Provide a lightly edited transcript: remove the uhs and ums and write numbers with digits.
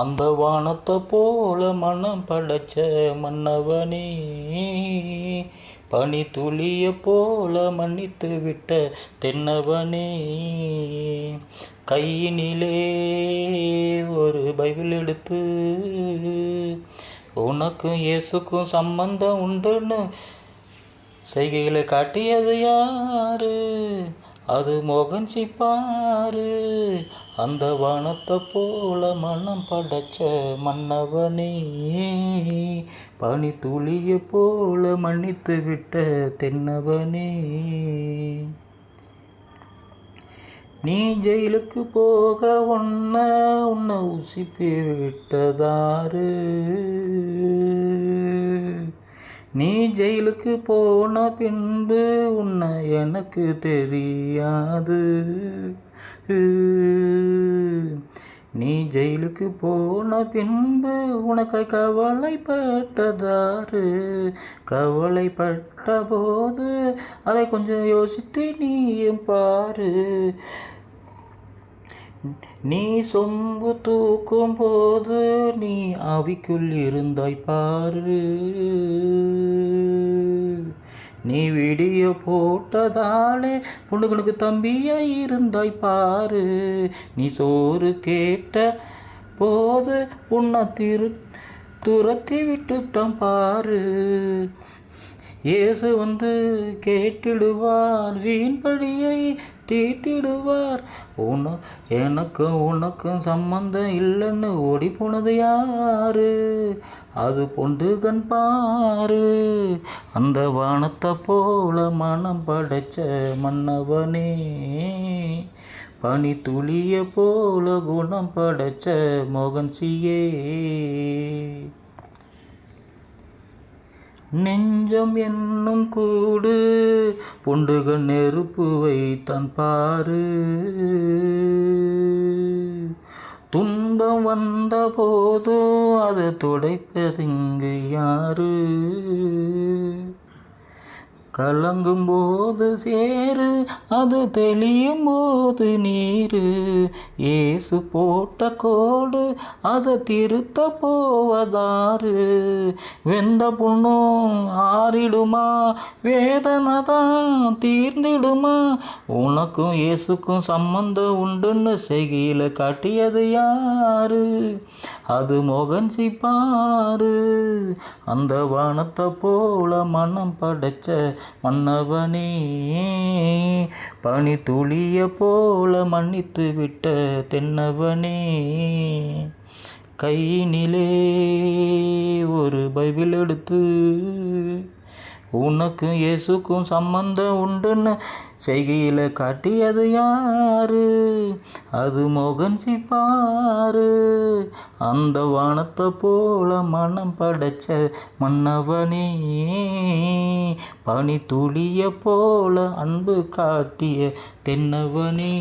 அந்த வானத்தை போல மனம் படைச்ச மன்னவனே, பனி துளிய போல மன்னித்து விட்ட தென்னவனே, கையினிலே ஒரு பைபிள் எடுத்து உனக்கும் இயேசுக்கும் சம்பந்தம் உண்டுன்னு செய்கையில காட்டியது யாரு? அது மோகன்சி பாரு. அந்த வானத்தை போல மனம் படைச்ச மன்னவனே, பனி துளிய போல மன்னித்து விட்ட தென்னவனே, நீ ஜெயிலுக்கு போக உன்னை உசிப்பி விட்டதாரு? நீ ஜெயிலுக்கு போன பின்பு உன்னை எனக்கு தெரியாது. நீ ஜெயிலுக்கு போன பின்பு உனக்கு கவலைப்பட்டதாரு? கவலைப்பட்ட போது அதை கொஞ்சம் யோசித்து நீயும் பாரு. நீ சொம்பு தூக்கும் போது நீ ஆவிக்குள் இருந்தாய் பாரு. நீ வீடியோ போட்டதாலே பொண்ணுகளுக்கு தம்பியாய் இருந்தாய் பாரு. நீ சோறு கேட்ட போது உன்னை துரத்தி விட்டுட்டான் பாரு. இயேசு வந்து கேட்டிடுவார், வீண்படியை தீட்டிடுவார். எனக்கும் உனக்கும் சம்பந்தம் இல்லைன்னு ஓடி போனது யாரு? அது பொண்டுகன் பாரு. அந்த வானத்தை போல மனம் படைச்ச மன்னவனே, பனி துளிய போல குணம் படைச்ச மோகன்சியே, நெஞ்சம் என்னும் கூடு பொண்டுகள் நெருப்பு வைத்தான் பாரு. துன்பம் வந்த போது அது துடைப்பதிங்கு யாரு? கலங்கும் போது சேரு, அது தெளியும் போது நீரு. ஏசு போட்ட கோடு அதை திருத்த போவதாரு? வெந்த புண்ணும் ஆறிடுமா? வேதனை தான் தீர்ந்திடுமா? உனக்கும் இயேசுக்கும் சம்பந்தம் உண்டுன்னு செய்கையில காட்டியது யாரு? அது மோகன்சி பாரு. அந்த வானத்தை போல மனம் படைச்ச மன்னவனே, பனி துளிய போல மன்னித்து விட்ட தென்னவனே, கையினிலே ஒரு பைபிள் எடுத்து உனக்கும் இயேசுக்கும் சம்பந்தம் உண்டுன்னு செய்கையில காட்டியது யாரு? அது மோகன்சி பாரு. அந்த வானத்தை போல மனம் படைச்ச மன்னவனே, பனி துளிய போல அன்பு காட்டிய தென்னவனே.